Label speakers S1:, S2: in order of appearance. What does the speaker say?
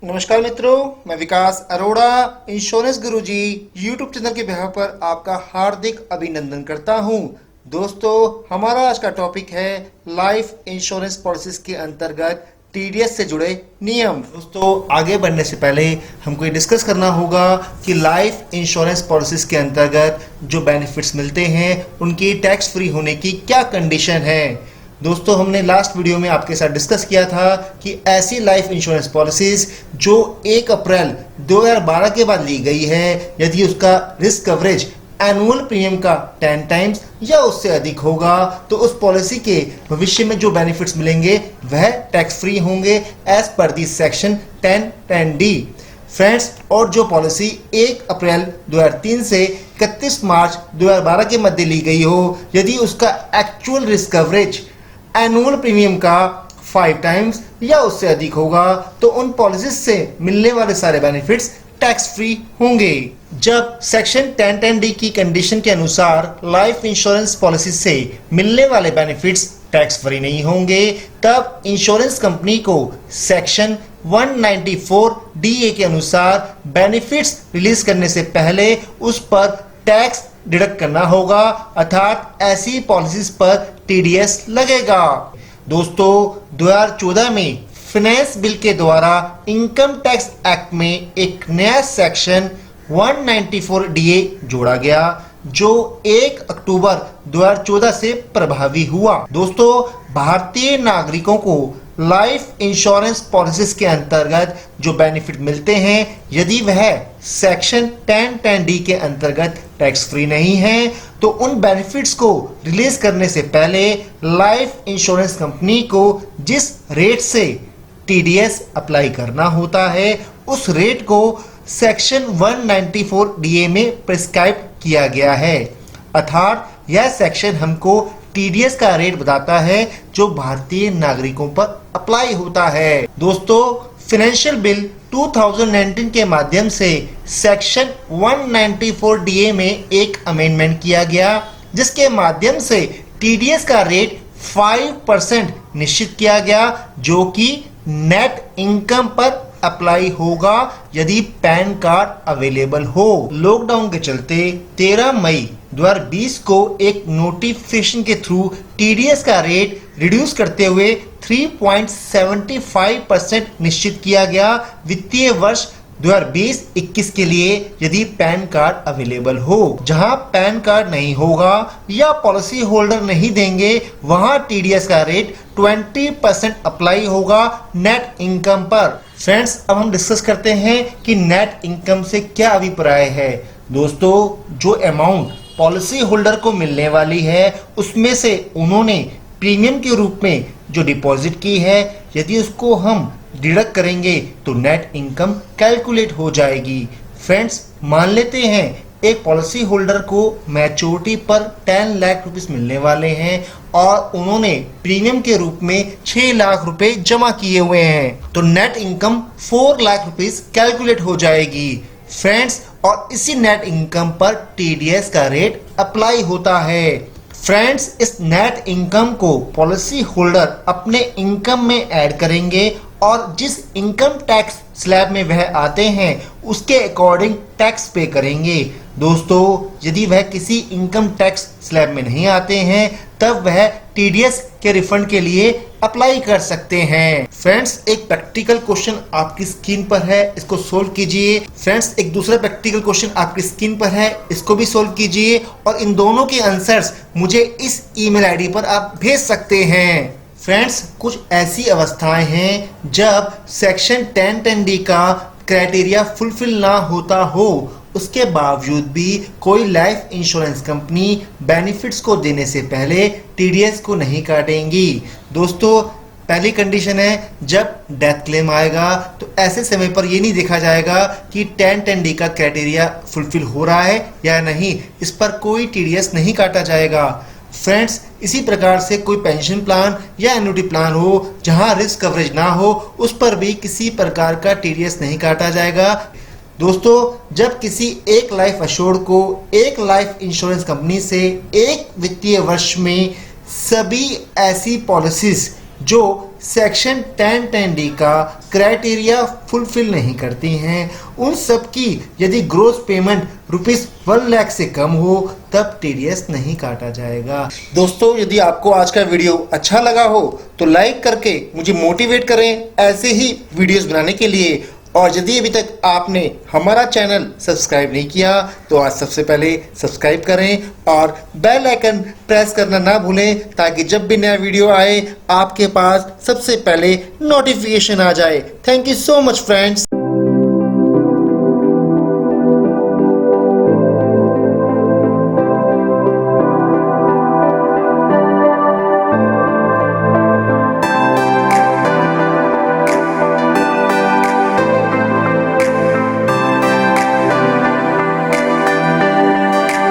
S1: नमस्कार मित्रों, मैं विकास अरोड़ा इंश्योरेंस गुरुजी यूट्यूब चैनल के बिहाफ पर आपका हार्दिक अभिनंदन करता हूं। दोस्तों, हमारा आज का टॉपिक है लाइफ इंश्योरेंस पॉलिसीज के अंतर्गत टीडीएस से जुड़े नियम। दोस्तों, आगे बढ़ने से पहले हमको ये डिस्कस करना होगा कि लाइफ इंश्योरेंस पॉलिसीज के अंतर्गत जो बेनिफिट्स मिलते हैं उनकी टैक्स फ्री होने की क्या कंडीशन है। दोस्तों, हमने लास्ट वीडियो में आपके साथ डिस्कस किया था कि ऐसी लाइफ इंश्योरेंस पॉलिसीज जो 1 अप्रैल 2012 के बाद ली गई है, यदि उसका रिस्क कवरेज एनुअल प्रीमियम का 10 टाइम्स या उससे अधिक होगा तो उस पॉलिसी के भविष्य में जो बेनिफिट्स मिलेंगे वह टैक्स फ्री होंगे as per the section 10(10)(d). Friends, और जो पॉलिसी 1 अप्रैल 2003 से 31 मार्च 2012 के मध्य ली गई हो, यदि उसका actual risk coverage annual premium का 5 टाइम्स या उससे अधिक होगा तो उन पॉलिसीज से मिलने वाले सारे बेनिफिट्स टैक्स फ्री होंगे। जब सेक्शन 10(10)(d) की कंडीशन के अनुसार लाइफ इंश्योरेंस पॉलिसी से मिलने वाले बेनिफिट्स टैक्स फ्री नहीं होंगे, तब इंश्योरेंस कंपनी को सेक्शन 194(d)(a) के अनुसार बेनिफिट्स रिलीज करने से पहले उस पर टैक्स डिडक्ट करना होगा, अर्थात ऐसी पॉलिसीज पर टीडीएस लगेगा। दोस्तों, 2014 में फाइनेंस बिल के द्वारा इनकम टैक्स एक्ट में एक नया सेक्शन 194(d)(a) जोड़ा गया जो 1 अक्टूबर 2014 से प्रभावी हुआ। दोस्तों, भारतीय नागरिकों को लाइफ इंश्योरेंस पॉलिसीज के अंतर्गत जो बेनिफिट मिलते हैं, यदि वह सेक्शन 10(10)(d) के अंतर्गत टैक्स फ्री नहीं है तो उन बेनिफिट्स को रिलीज करने से पहले लाइफ इंश्योरेंस कंपनी को जिस रेट से टीडीएस अप्लाई करना होता है उस रेट को सेक्शन 194(d)(a) में प्रिस्क्राइब किया गया है, अर्थात यह सेक्शन हमको टीडीएस का रेट बताता है जो भारतीय नागरिकों पर अप्लाई होता है। दोस्तों, फाइनेंशियल बिल 2019 के माध्यम से सेक्शन 194(d)(a) में एक अमेंडमेंट किया गया जिसके माध्यम से टीडीएस का रेट 5% निश्चित किया गया जो कि नेट इनकम पर अप्लाई होगा यदि पैन कार्ड अवेलेबल हो। लॉकडाउन के चलते 13 मई 2020 को एक नोटिफिकेशन के थ्रू टीडीएस का रेट रिड्यूस करते हुए 3.75% निश्चित किया गया वित्तीय वर्ष 2020-21 के लिए यदि पैन कार्ड अवेलेबल हो। जहां पैन कार्ड नहीं होगा या पॉलिसी होल्डर नहीं देंगे वहां टीडीएस का रेट 20% अप्लाई होगा नेट इनकम पर। फ्रेंड्स, अब हम डिस्कस करते हैं कि नेट इनकम से क्या अभिप्राय है। दोस्तों, जो अमाउंट पॉलिसी होल्डर को मिलने वाली है उसमें से उन्होंने प्रीमियम के रूप में जो डिपॉजिट की है, यदि उसको हम डिडक्ट करेंगे तो नेट इनकम कैलकुलेट हो जाएगी। फ्रेंड्स, मान लेते हैं एक पॉलिसी होल्डर को मैच्योरिटी पर 10 लाख रुपीस मिलने वाले हैं और उन्होंने प्रीमियम के रूप में 6 लाख रुपए जमा किए हुए हैं तो net income 4 lakh rupees calculate हो जाएगी। फ्रेंड्स, और इसी नेट इनकम पर टीडीएस का रेट अप्लाई होता है। फ्रेंड्स, इस नेट इनकम को पॉलिसी होल्डर अपने इनकम में ऐड करेंगे और जिस इनकम टैक्स स्लैब में वह आते हैं उसके अकॉर्डिंग टैक्स पे करेंगे। दोस्तों, यदि वह किसी इनकम टैक्स स्लैब में नहीं आते हैं तब वह टीडीएस के रिफंड के लिए अप्लाई कर सकते हैं। फ्रेंड्स, एक प्रैक्टिकल क्वेश्चन आपकी स्क्रीन पर है, इसको सोल्व कीजिए। फ्रेंड्स, एक दूसरा प्रैक्टिकल क्वेश्चन आपकी स्क्रीन पर है, इसको भी सोल्व कीजिए और इन दोनों के आंसर्स मुझे इस ईमेल आईडी पर आप भेज सकते हैं। फ्रेंड्स, कुछ ऐसी अवस्थाएं हैं जब सेक्शन 10(10)(d) का क्राइटेरिया फुलफिल ना होता हो, उसके बावजूद भी कोई लाइफ इंश्योरेंस कंपनी बेनिफिट्स को देने से पहले टीडीएस को नहीं काटेंगी। दोस्तों, पहली कंडीशन है जब डेथ क्लेम आएगा तो ऐसे समय पर ये नहीं देखा जाएगा कि 10(10)(d) का क्राइटेरिया फुलफिल हो रहा है या नहीं, इस पर कोई टीडीएस नहीं काटा जाएगा। फ्रेंड्स, इसी प्रकार से कोई पेंशन प्लान या एन्युटी प्लान हो जहां रिस्क कवरेज ना हो उस पर भी किसी प्रकार का टीडीएस नहीं काटा जाएगा। दोस्तों, जब किसी एक लाइफ एश्योर्ड को एक लाइफ इंश्योरेंस कंपनी से एक वित्तीय वर्ष में सभी ऐसी पॉलिसीज जो सेक्शन 1010D का क्राइटेरिया फुलफिल नहीं करती हैं, उन सब की यदि ग्रोस पेमेंट ₹1 लाख से कम हो तब टीडीएस नहीं काटा जाएगा। दोस्तों, यदि आपको आज का वीडियो अच्छा लगा हो तो लाइक करके मुझे मोटिवेट करें ऐसे ही वीडियोस बनाने के लिए। और यदि अभी तक आपने हमारा चैनल सब्सक्राइब नहीं किया तो आज सबसे पहले सब्सक्राइब करें और बेल आइकन प्रेस करना ना भूलें ताकि जब भी नया वीडियो आए आपके पास सबसे पहले नोटिफिकेशन आ जाए। Thank you so much friends.